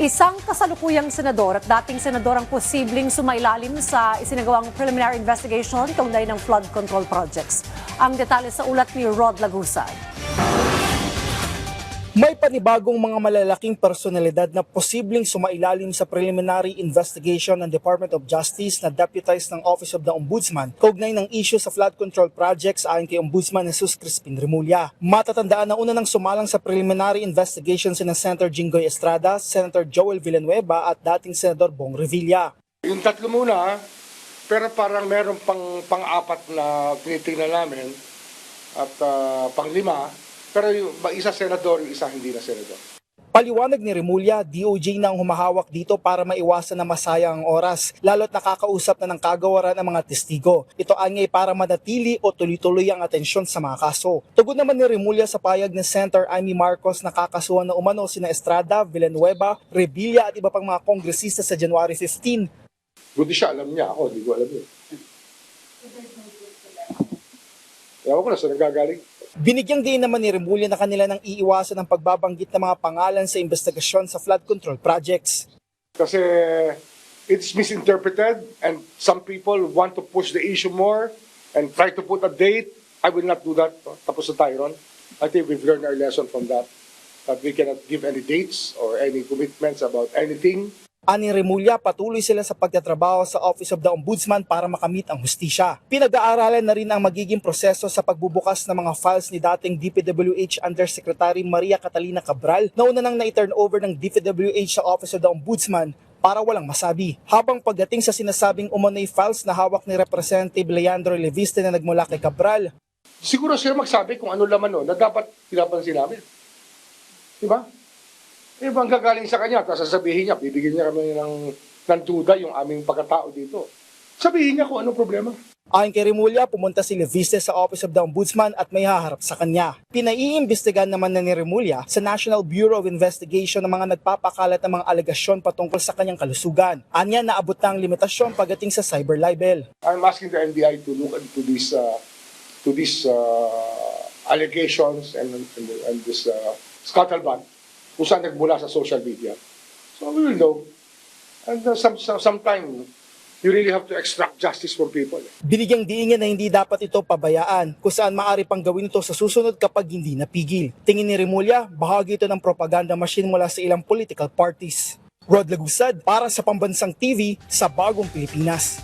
Isang kasalukuyang senador at dating senador ang posibleng sumailalim sa isinagawang preliminary investigation kaugnay ng flood control projects. Ang detalye sa ulat ni Rod Lagusad. May panibagong mga malalaking personalidad na posibleng sumailalim sa preliminary investigation ng Department of Justice na deputized ng Office of the Ombudsman kaugnay ng issue sa flood control projects ayon kay Ombudsman Jesus Crispin Remulla. Matatandaan na una nang sumalang sa preliminary investigation sina Senator Jinggoy Estrada, Senator Joel Villanueva at dating Senador Bong Revilla. Yung tatlo muna, pero parang meron pang-apat na tinitingnan namin at pang-lima. Pero yung isa senador, yung isa hindi na senador. Paliwanag ni Remulla, DOJ na ang humahawak dito para maiwasan na masayang ang oras, lalo't nakakausap na ng kagawaran ang mga testigo. Ito anyay para manatili o tuloy-tuloy ang atensyon sa mga kaso. Tugon naman ni Remulla sa payag ni Senator Amy Marcos na kakasuhan na umano sina Estrada, Villanueva, Revilla at iba pang mga kongresista sa January 15. Buti siya, alam niya. Ako, hindi ko alam yun. Ewan ko na saan nagagaling. Binigyang din naman ni Remulla na kanila nang iiwasan ang pagbabanggit ng mga pangalan sa investigasyon sa flood control projects. Kasi it's misinterpreted and some people want to push the issue more and try to put a date. I will not do that. Tapos na tayo ron. I think we've learned our lesson from that. That we cannot give any dates or any commitments about anything. Ani Remulla, patuloy sila sa pagtatrabaho sa Office of the Ombudsman para makamit ang hustisya. Pinag-aaralan na rin ang magiging proseso sa pagbubukas ng mga files ni dating DPWH Undersecretary Maria Catalina Cabral na una nang na-turn over ng DPWH sa Office of the Ombudsman para walang masabi. Habang pagdating sa sinasabing umano'y files na hawak ni Representative Leandro Leviste na nagmula kay Cabral, Siguro sila magsabi kung ano laman nun na dapat pinapansin namin. Diba? Eh, bang gagaling sa kanya, tapos sasabihin niya, bibigyan niya kami ng duda yung aming pagkatao dito. Sabihin niya kung anong problema. ayon kay Remulla, pumunta si Leviste sa Office of the Ombudsman at may haharap sa kanya. Pinaiimbestigahan naman na ni Remulla sa National Bureau of Investigation ng mga nagpapakalat ng mga alegasyon patungkol sa kanyang kalusugan. Anya, naabot na ang limitasyon pagdating sa cyber libel. I'm asking the NBI to look into these allegations and this scuttlebutt kung saan nagmula sa social media. So we will know. And sometime, you really have to extract justice from people. Binigyang diingin na hindi dapat ito pabayaan kung saan maaari pang gawin ito sa susunod kapag hindi napigil. Tingin ni Remulla, bahagi ito ng propaganda machine mula sa ilang political parties. Rod Lagusad para sa Pambansang TV sa Bagong Pilipinas.